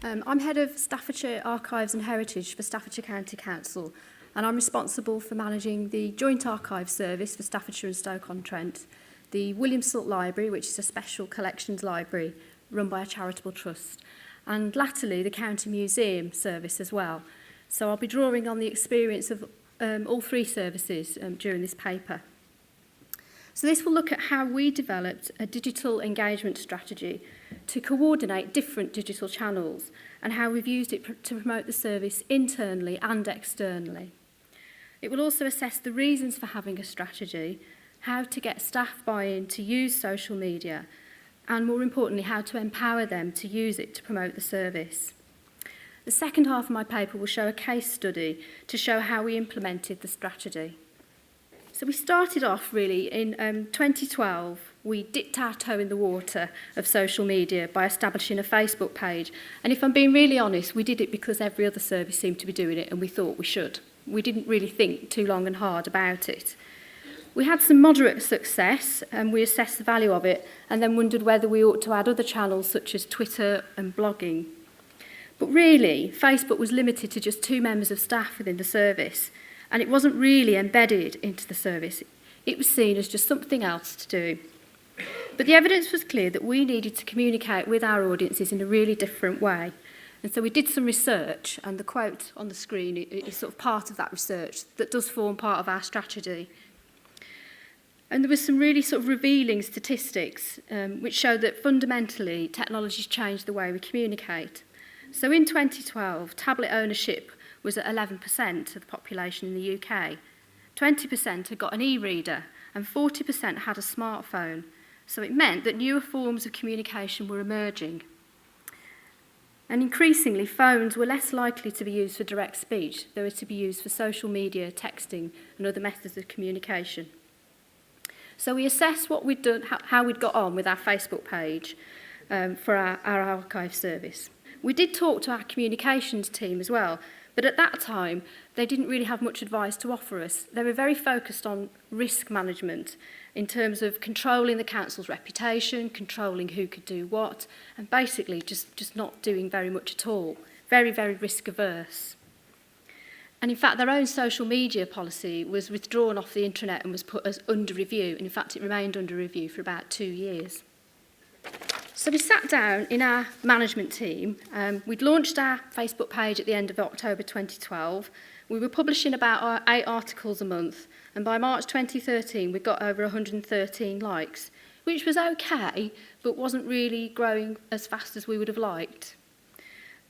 I'm head of Staffordshire Archives and Heritage for Staffordshire County Council, and I'm responsible for managing the Joint Archive Service for Staffordshire and Stoke-on-Trent, the William Salt Library, which is a special collections library run by a charitable trust, and latterly the County Museum Service as well. So I'll be drawing on the experience of all three services during this paper. So this will look at how we developed a digital engagement strategy to coordinate different digital channels and how we've used it to promote the service internally and externally. It will also assess the reasons for having a strategy, how to get staff buy-in to use social media, and more importantly, how to empower them to use it to promote the service. The second half of my paper will show a case study to show how we implemented the strategy. So we started off really in 2012. We dipped our toe in the water of social media by establishing a Facebook page. And if I'm being really honest, we did it because every other service seemed to be doing it and we thought we should. We didn't really think too long and hard about it. We had some moderate success and we assessed the value of it and then wondered whether we ought to add other channels such as Twitter and blogging. But really, Facebook was limited to just 2 members of staff within the service, and it wasn't really embedded into the service. It was seen as just something else to do. But the evidence was clear that we needed to communicate with our audiences in a really different way. And so we did some research, and the quote on the screen is sort of part of that research that does form part of our strategy. And there was some really sort of revealing statistics which showed that fundamentally technology's changed the way we communicate. So in 2012, tablet ownership was at 11% of the population in the UK. 20% had got an e-reader and 40% had a smartphone. So it meant that newer forms of communication were emerging. And increasingly, phones were less likely to be used for direct speech. They were to be used for social media, texting, and other methods of communication. So we assessed what we'd done, how we'd got on with our Facebook page for our archive service. We did talk to our communications team as well, but at that time, they didn't really have much advice to offer us. They were very focused on risk management in terms of controlling the council's reputation, controlling who could do what, and basically just not doing very much at all. Very, very risk averse. And in fact, their own social media policy was withdrawn off the intranet and was put as under review. And in fact, it remained under review for about 2 years. So we sat down in our management team. We'd launched our Facebook page at the end of October 2012. We were publishing about 8 articles a month. And by March 2013, we got over 113 likes, which was okay, but wasn't really growing as fast as we would have liked.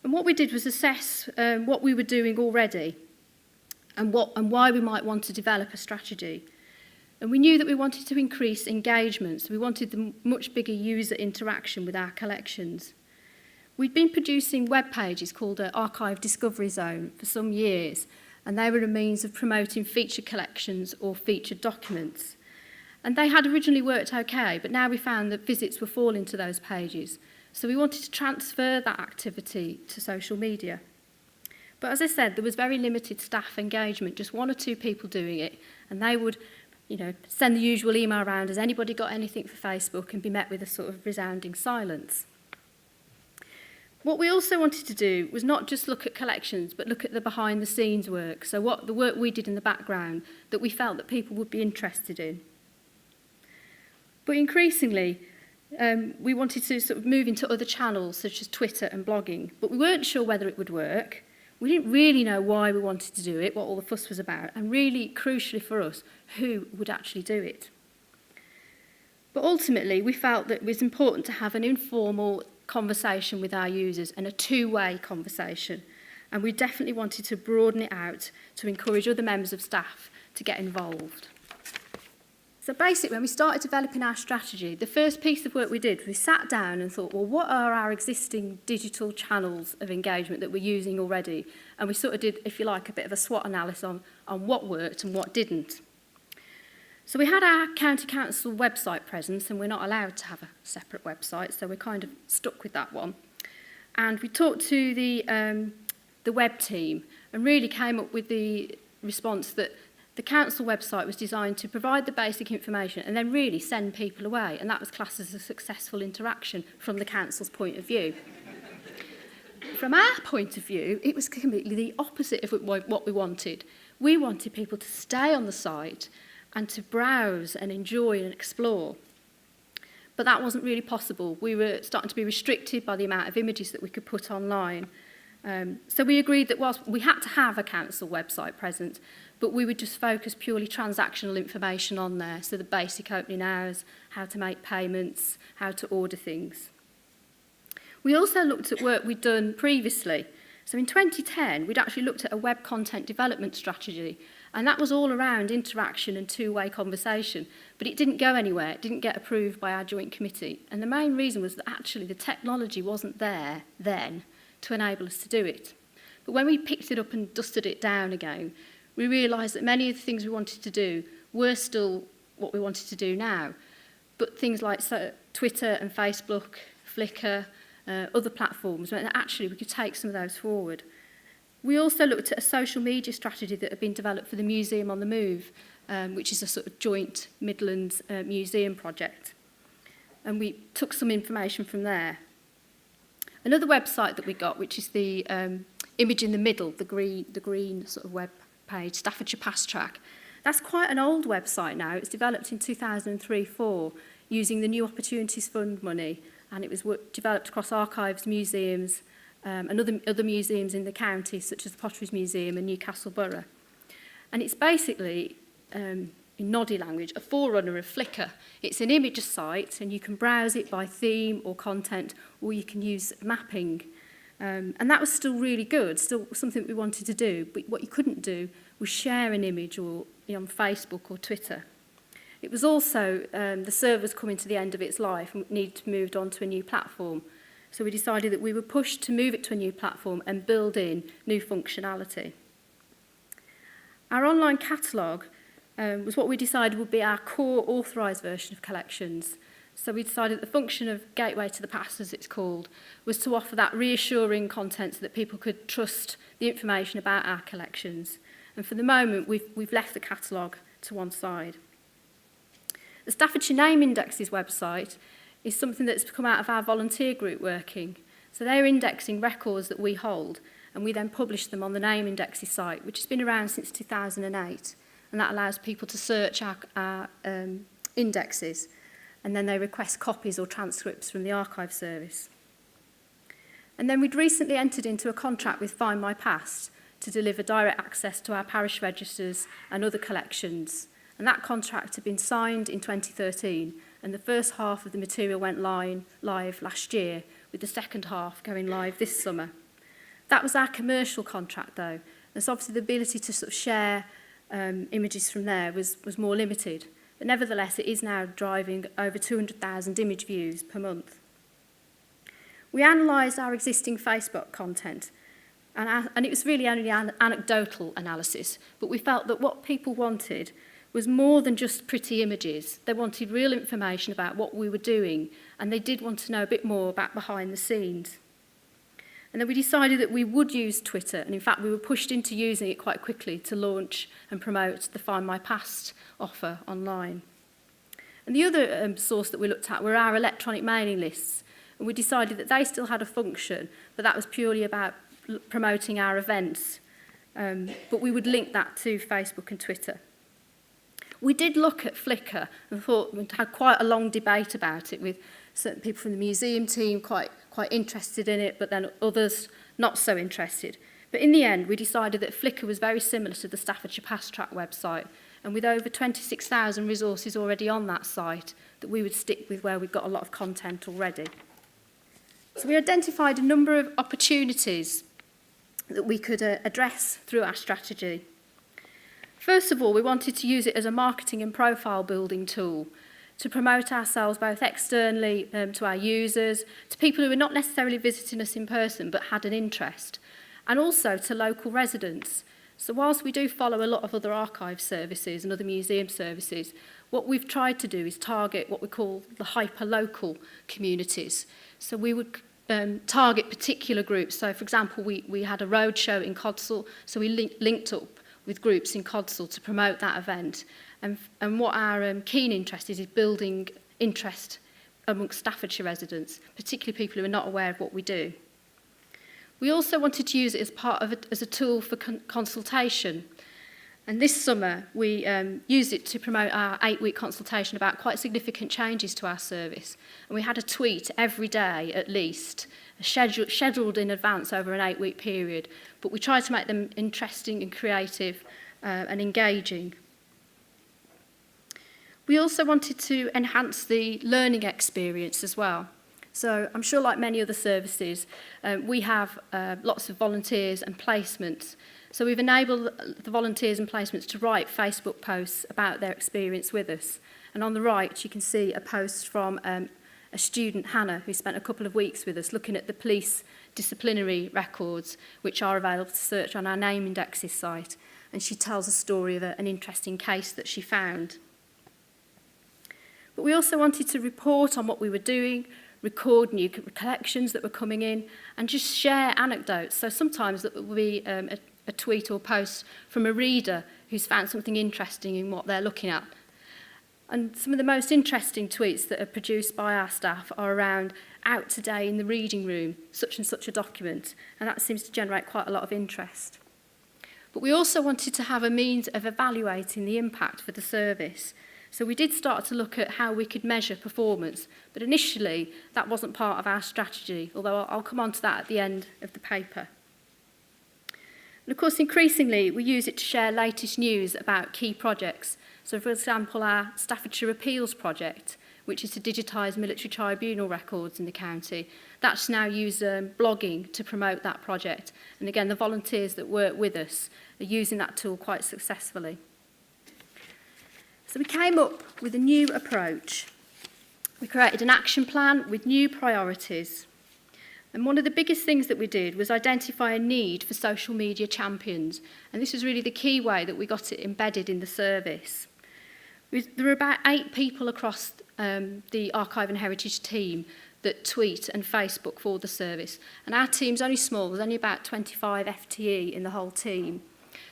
And what we did was assess what we were doing already and why we might want to develop a strategy. And we knew that we wanted to increase engagement, so we wanted the much bigger user interaction with our collections. We'd been producing web pages called Archive Discovery Zone for some years, and they were a means of promoting featured collections or featured documents. And they had originally worked okay, but now we found that visits were falling to those pages. So we wanted to transfer that activity to social media. But as I said, there was very limited staff engagement, just 1 or 2 people doing it, and they would send the usual email around, has anybody got anything for Facebook, and be met with a sort of resounding silence. What we also wanted to do was not just look at collections, but look at the behind-the-scenes work, so the work we did in the background that we felt that people would be interested in. But increasingly, we wanted to sort of move into other channels, such as Twitter and blogging, but we weren't sure whether it would work. We didn't really know why we wanted to do it, what all the fuss was about, and really, crucially for us, who would actually do it. But ultimately, we felt that it was important to have an informal conversation with our users and a 2-way conversation. And we definitely wanted to broaden it out to encourage other members of staff to get involved. So basically, when we started developing our strategy, the first piece of work we did, we sat down and thought, well, what are our existing digital channels of engagement that we're using already? And we sort of did, if you like, a bit of a SWOT analysis on what worked and what didn't. So we had our county council website presence, and we're not allowed to have a separate website, so we're kind of stuck with that one. And we talked to the web team and really came up with the response that the council website was designed to provide the basic information and then really send people away, and that was classed as a successful interaction from the council's point of view. from our point of view, it was completely the opposite of what we wanted. We wanted people to stay on the site and to browse and enjoy and explore. But that wasn't really possible. We were starting to be restricted by the amount of images that we could put online. So we agreed that whilst we had to have a council website present, but we would just focus purely transactional information on there, so the basic opening hours, how to make payments, how to order things. We also looked at work we'd done previously. So in 2010, we'd actually looked at a web content development strategy, and that was all around interaction and two-way conversation, but it didn't go anywhere. It didn't get approved by our joint committee. And the main reason was that actually the technology wasn't there then to enable us to do it. But when we picked it up and dusted it down again, we realised that many of the things we wanted to do were still what we wanted to do now. But things like Twitter and Facebook, Flickr, other platforms, meant that actually we could take some of those forward. We also looked at a social media strategy that had been developed for the Museum on the Move, which is a sort of joint Midlands museum project. And we took some information from there. Another website that we got, which is the image in the middle, the green sort of web page, Staffordshire Past Track. That's quite an old website now. It was developed in 2003-04 using the New Opportunities Fund money, and it was developed across archives, museums, and other museums in the county, such as the Potteries Museum and Newcastle Borough. And it's basically, in noddy language, a forerunner of Flickr. It's an image site, and you can browse it by theme or content, or you can use mapping. And that was still really good, still something we wanted to do. But what you couldn't do was share an image or on Facebook or Twitter. It was also, the server was coming to the end of its life and needed to move on to a new platform. So we decided that we would push to move it to a new platform and build in new functionality. Our online catalogue was what we decided would be our core authorised version of collections. So we decided the function of Gateway to the Past, as it's called, was to offer that reassuring content so that people could trust the information about our collections. And for the moment, we've left the catalogue to one side. The Staffordshire Name Indexes website is something that's come out of our volunteer group working. So they're indexing records that we hold, and we then publish them on the Name Indexes site, which has been around since 2008. And that allows people to search our indexes, and then they request copies or transcripts from the archive service. And then we'd recently entered into a contract with Find My Past to deliver direct access to our parish registers and other collections. And that contract had been signed in 2013, and the first half of the material went live last year, with the second half going live this summer. That was our commercial contract, though. And so obviously the ability to sort of share images from there was more limited. But nevertheless, it is now driving over 200,000 image views per month. We analysed our existing Facebook content, and it was really only an anecdotal analysis, but we felt that what people wanted was more than just pretty images. They wanted real information about what we were doing, and they did want to know a bit more about behind the scenes. And then we decided that we would use Twitter, and in fact we were pushed into using it quite quickly to launch and promote the Find My Past offer online. And the other source that we looked at were our electronic mailing lists, and we decided that they still had a function, but that was purely about promoting our events. But we would link that to Facebook and Twitter. We did look at Flickr and thought we had quite a long debate about it, with certain people from the museum team quite interested in it, but then others not so interested. But in the end, we decided that Flickr was very similar to the Staffordshire Past Track website, and with over 26,000 resources already on that site, that we would stick with where we've got a lot of content already. So we identified a number of opportunities that we could address through our strategy. First of all, we wanted to use it as a marketing and profile building tool to promote ourselves both externally to our users, to people who are not necessarily visiting us in person but had an interest, and also to local residents. So whilst we do follow a lot of other archive services and other museum services, what we've tried to do is target what we call the hyper-local communities. So we would target particular groups. So for example, we had a roadshow in Codsall, so we linked up with groups in Codsall to promote that event. And what our keen interest is building interest amongst Staffordshire residents, particularly people who are not aware of what we do. We also wanted to use it as part of as a tool for consultation. And this summer, we used it to promote our 8-week consultation about quite significant changes to our service. And we had a tweet every day, at least, scheduled in advance over an 8-week period. But we tried to make them interesting and creative and engaging. We also wanted to enhance the learning experience as well. So I'm sure, like many other services, we have lots of volunteers and placements. So we've enabled the volunteers and placements to write Facebook posts about their experience with us. And on the right, you can see a post from a student, Hannah, who spent a couple of weeks with us looking at the police disciplinary records, which are available to search on our name indexes site. And she tells a story of an interesting case that she found. But we also wanted to report on what we were doing, record new collections that were coming in, and just share anecdotes. So sometimes that will be a tweet or post from a reader who's found something interesting in what they're looking at. And some of the most interesting tweets that are produced by our staff are around out today in the reading room, such and such a document, and that seems to generate quite a lot of interest. But we also wanted to have a means of evaluating the impact for the service. So we did start to look at how we could measure performance, but initially that wasn't part of our strategy, although I'll come on to that at the end of the paper. And of course, increasingly, we use it to share latest news about key projects. So, for example, our Staffordshire Appeals project, which is to digitise military tribunal records in the county, that's now used blogging to promote that project. And again, the volunteers that work with us are using that tool quite successfully. So we came up with a new approach. We created an action plan with new priorities. And one of the biggest things that we did was identify a need for social media champions. And this was really the key way that we got it embedded in the service. There were about 8 people across the Archive and Heritage team that tweet and Facebook for the service. And our team's only small, there's only about 25 FTE in the whole team.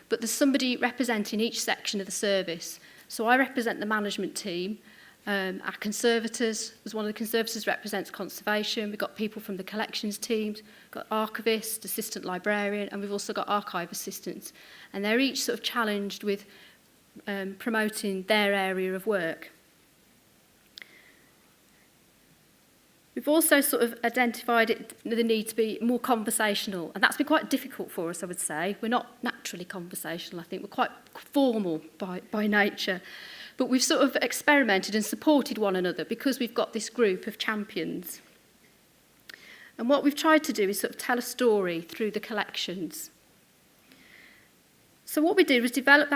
But there's somebody representing each section of the service. So I represent the management team. Our conservators, as one of the conservators represents conservation. We've got people from the collections teams, got archivist, assistant librarian, and we've also got archive assistants. And they're each sort of challenged with promoting their area of work. We've also sort of identified the need to be more conversational, and that's been quite difficult for us, I would say. We're not naturally conversational, I think. We're quite formal by nature. But we've sort of experimented and supported one another because we've got this group of champions. And what we've tried to do is sort of tell a story through the collections. So what we did was develop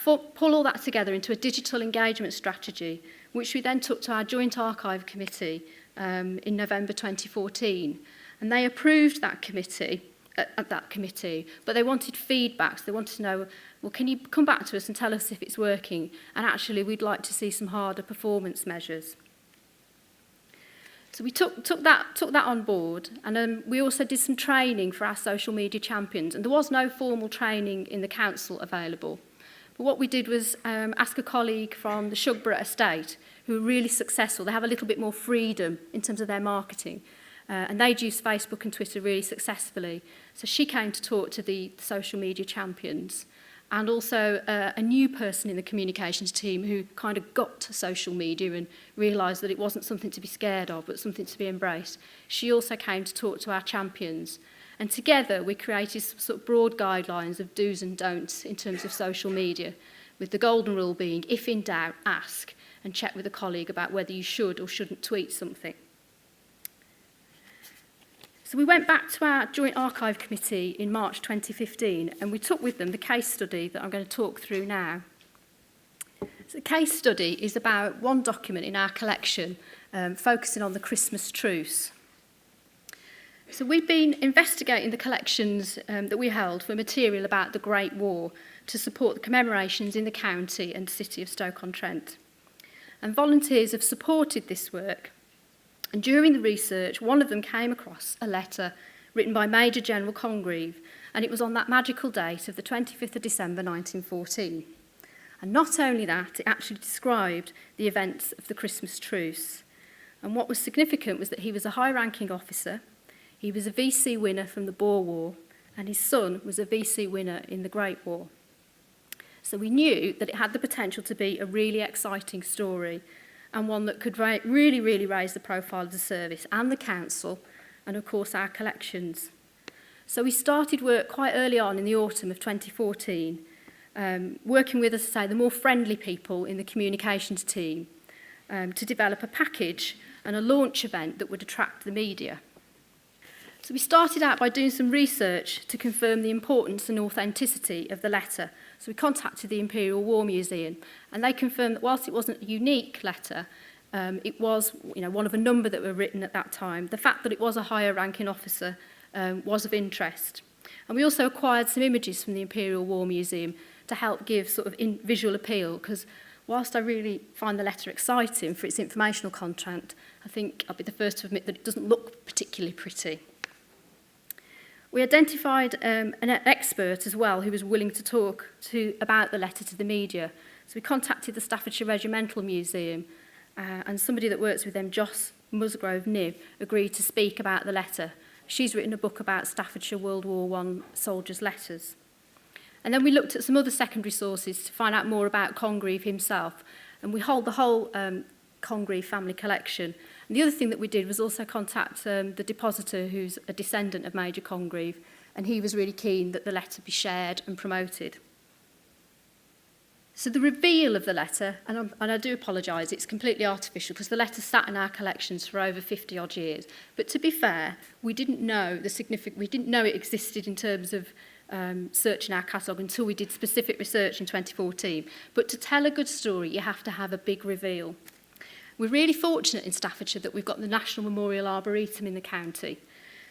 pull all that together into a digital engagement strategy, which we then took to our Joint Archive Committee in November 2014. And they approved that committee, but they wanted feedback. So they wanted to know, well, can you come back to us and tell us if it's working? And actually, we'd like to see some harder performance measures. So we took that on board, and we also did some training for our social media champions. And there was no formal training in the council available. But what we did was ask a colleague from the Shugborough estate, who were really successful. They have a little bit more freedom in terms of their marketing. And they'd used Facebook and Twitter really successfully. So she came to talk to the social media champions, and also a new person in the communications team who kind of got to social media and realised that it wasn't something to be scared of, but something to be embraced. She also came to talk to our champions. And together we created sort of broad guidelines of do's and don'ts in terms of social media, with the golden rule being, if in doubt, ask, and check with a colleague about whether you should or shouldn't tweet something. So we went back to our Joint Archive Committee in March 2015, and we took with them the case study that I'm going to talk through now. So the case study is about one document in our collection focusing on the Christmas truce. So we've been investigating the collections that we held for material about the Great War to support the commemorations in the county and city of Stoke-on-Trent. And volunteers have supported this work. And during the research, one of them came across a letter written by Major General Congreve, and it was on that magical date of the 25th of December 1914. And not only that, it actually described the events of the Christmas truce. And what was significant was that he was a high-ranking officer. He was a VC winner from the Boer War, and his son was a VC winner in the Great War. So we knew that it had the potential to be a really exciting story, and one that could really raise the profile of the service and the council, and of course our collections. So we started work quite early on in the autumn of 2014, working with, as I say, the more friendly people in the communications team to develop a package and a launch event that would attract the media. So we started out by doing some research to confirm the importance and authenticity of the letter. So we contacted the Imperial War Museum, and they confirmed that whilst it wasn't a unique letter, it was one of a number that were written at that time. The fact that it was a higher ranking officer was of interest. And we also acquired some images from the Imperial War Museum to help give sort of visual appeal, because whilst I really find the letter exciting for its informational content, I think I'll be the first to admit that it doesn't look particularly pretty. We identified an expert as well who was willing to talk about the letter to the media. So we contacted the Staffordshire Regimental Museum, and somebody that works with them, Joss Musgrove Nib, agreed to speak about the letter. She's written a book about Staffordshire World War I soldiers' letters. And then we looked at some other secondary sources to find out more about Congreve himself. And we hold the whole Congreve family collection. And the other thing that we did was also contact the depositor, who's a descendant of Major Congreve, and he was really keen that the letter be shared and promoted. So the reveal of the letter, and I do apologise, it's completely artificial because the letter sat in our collections for over 50 odd years. But to be fair, we didn't know it existed in terms of searching our catalogue until we did specific research in 2014. But to tell a good story, you have to have a big reveal. We're really fortunate in Staffordshire that we've got the National Memorial Arboretum in the county.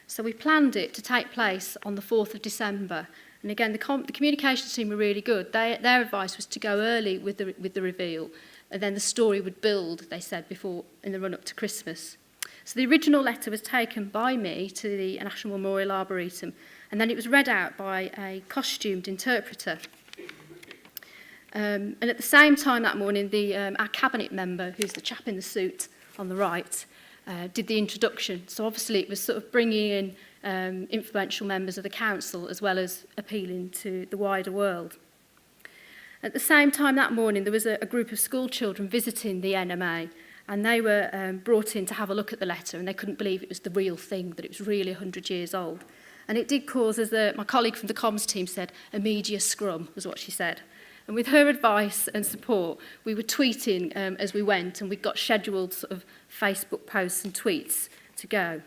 So we planned it to take place on the 4th of December. And again, the communications team were really good. Their advice was to go early with the reveal, and then the story would build, they said, before in the run-up to Christmas. So the original letter was taken by me to the National Memorial Arboretum, and then it was read out by a costumed interpreter. And at the same time that morning, our cabinet member, who's the chap in the suit on the right, did the introduction. So obviously it was sort of bringing in influential members of the council as well as appealing to the wider world. At the same time that morning, there was a group of school children visiting the NMA, and they were brought in to have a look at the letter, and they couldn't believe it was the real thing, that it was really 100 years old. And it did cause, as my colleague from the comms team said, a media scrum, was what she said. And with her advice and support, we were tweeting as we went, and we got scheduled sort of Facebook posts and tweets to go.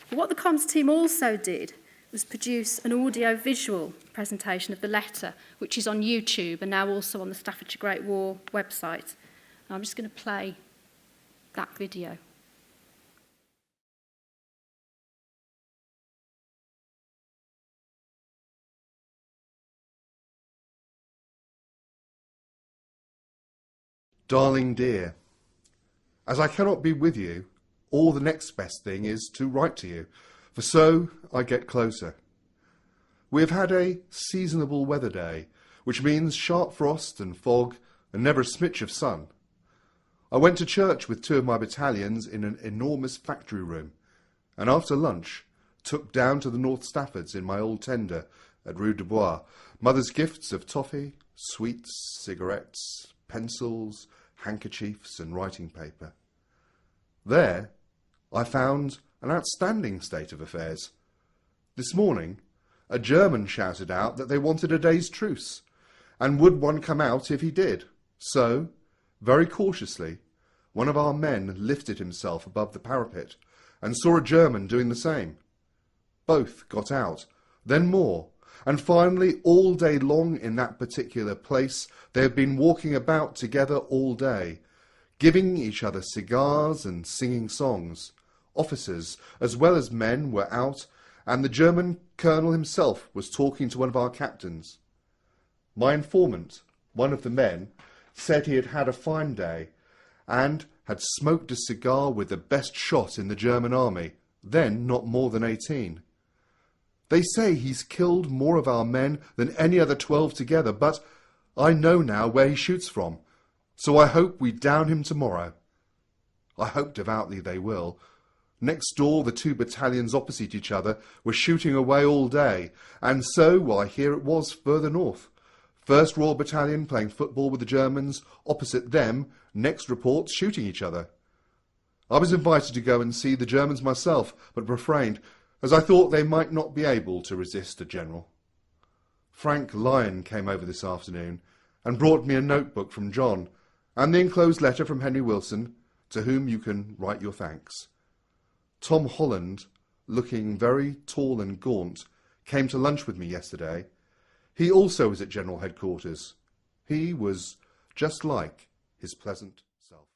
But what the comms team also did was produce an audio-visual presentation of the letter, which is on YouTube and now also on the Staffordshire Great War website. And I'm just going to play that video. Darling dear, as I cannot be with you, all the next best thing is to write to you, for so I get closer. We have had a seasonable weather day, which means sharp frost and fog and never a smitch of sun. I went to church with 2 of my battalions in an enormous factory room, and after lunch took down to the North Staffords in my old tender at Rue de Bois, Mother's gifts of toffee, sweets, cigarettes, pencils, handkerchiefs and writing paper. There I found an outstanding state of affairs. This morning a German shouted out that they wanted a day's truce, and would one come out if he did. So, very cautiously, one of our men lifted himself above the parapet and saw a German doing the same. Both got out, then more, and finally all day long in that particular place they had been walking about together all day, giving each other cigars and singing songs. Officers as well as men were out, and the German colonel himself was talking to one of our captains. My informant, one of the men, said he had had a fine day, and had smoked a cigar with the best shot in the German army, then not more than 18. They say he's killed more of our men than any other 12 together, but I know now where he shoots from, so I hope we down him tomorrow. I hope devoutly they will. Next door, the two battalions opposite each other were shooting away all day, and so, why, here it was further north. 1st Royal Battalion playing football with the Germans, opposite them, next reports shooting each other. I was invited to go and see the Germans myself, but refrained, as I thought they might not be able to resist a general. Frank Lyon came over this afternoon and brought me a notebook from John, and the enclosed letter from Henry Wilson, to whom you can write your thanks. Tom Holland, looking very tall and gaunt, came to lunch with me yesterday. He also was at General Headquarters. He was just like his pleasant self.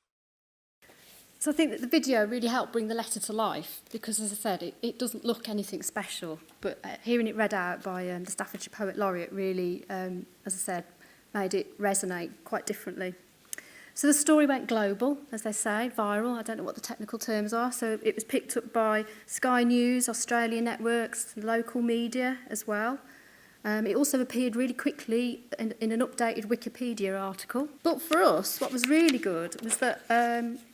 So I think that the video really helped bring the letter to life because, as I said, it doesn't look anything special, but hearing it read out by the Staffordshire Poet Laureate really, as I said, made it resonate quite differently. So the story went global, as they say, viral. I don't know what the technical terms are. So it was picked up by Sky News, Australian networks, local media as well. It also appeared really quickly in an updated Wikipedia article. But for us, what was really good was that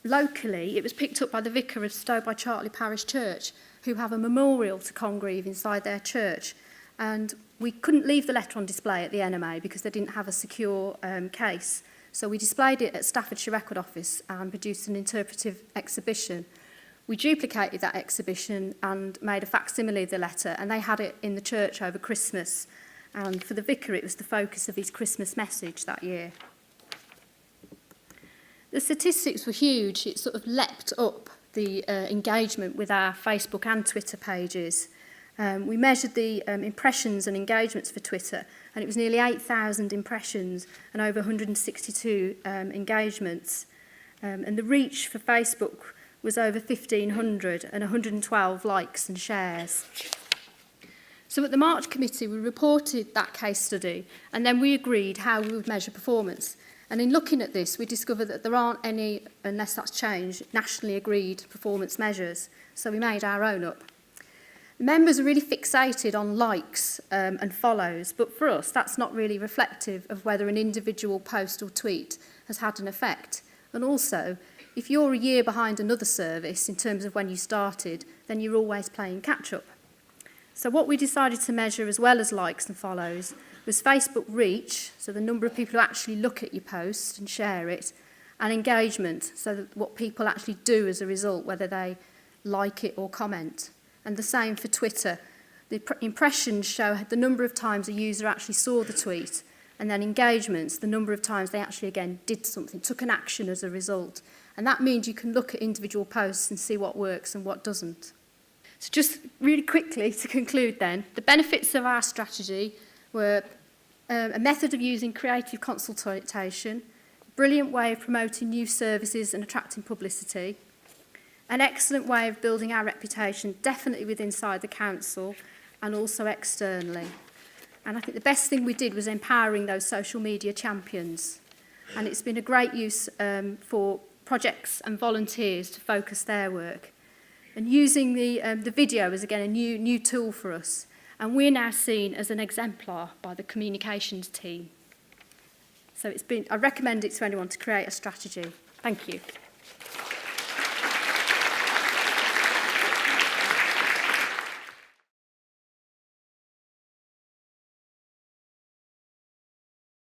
locally it was picked up by the vicar of Stow by Chartley Parish Church, who have a memorial to Congreve inside their church. And we couldn't leave the letter on display at the NMA because they didn't have a secure case. So we displayed it at Staffordshire Record Office and produced an interpretive exhibition. We duplicated that exhibition and made a facsimile of the letter, and they had it in the church over Christmas. And for the vicar, it was the focus of his Christmas message that year. The statistics were huge. It sort of leapt up the engagement with our Facebook and Twitter pages. We measured the impressions and engagements for Twitter, and it was nearly 8,000 impressions and over 162 engagements. And the reach for Facebook was over 1,500 and 112 likes and shares. So at the March Committee, we reported that case study, and then we agreed how we would measure performance. And in looking at this, we discovered that there aren't any, unless that's changed, nationally agreed performance measures. So we made our own up. Members are really fixated on likes and follows, but for us, that's not really reflective of whether an individual post or tweet has had an effect. And also, if you're a year behind another service in terms of when you started, then you're always playing catch-up. So what we decided to measure, as well as likes and follows, was Facebook reach, so the number of people who actually look at your post and share it, and engagement, so that what people actually do as a result, whether they like it or comment. And the same for Twitter. The impressions show the number of times a user actually saw the tweet, and then engagements, the number of times they actually, again, did something, took an action as a result. And that means you can look at individual posts and see what works and what doesn't. So just really quickly to conclude then, the benefits of our strategy were a method of using creative consultation, a brilliant way of promoting new services and attracting publicity, an excellent way of building our reputation, definitely within inside the council and also externally. And I think the best thing we did was empowering those social media champions. And it's been a great use for projects and volunteers to focus their work. And using the video is, again, a new tool for us. And we're now seen as an exemplar by the communications team. So I recommend it to anyone to create a strategy. Thank you.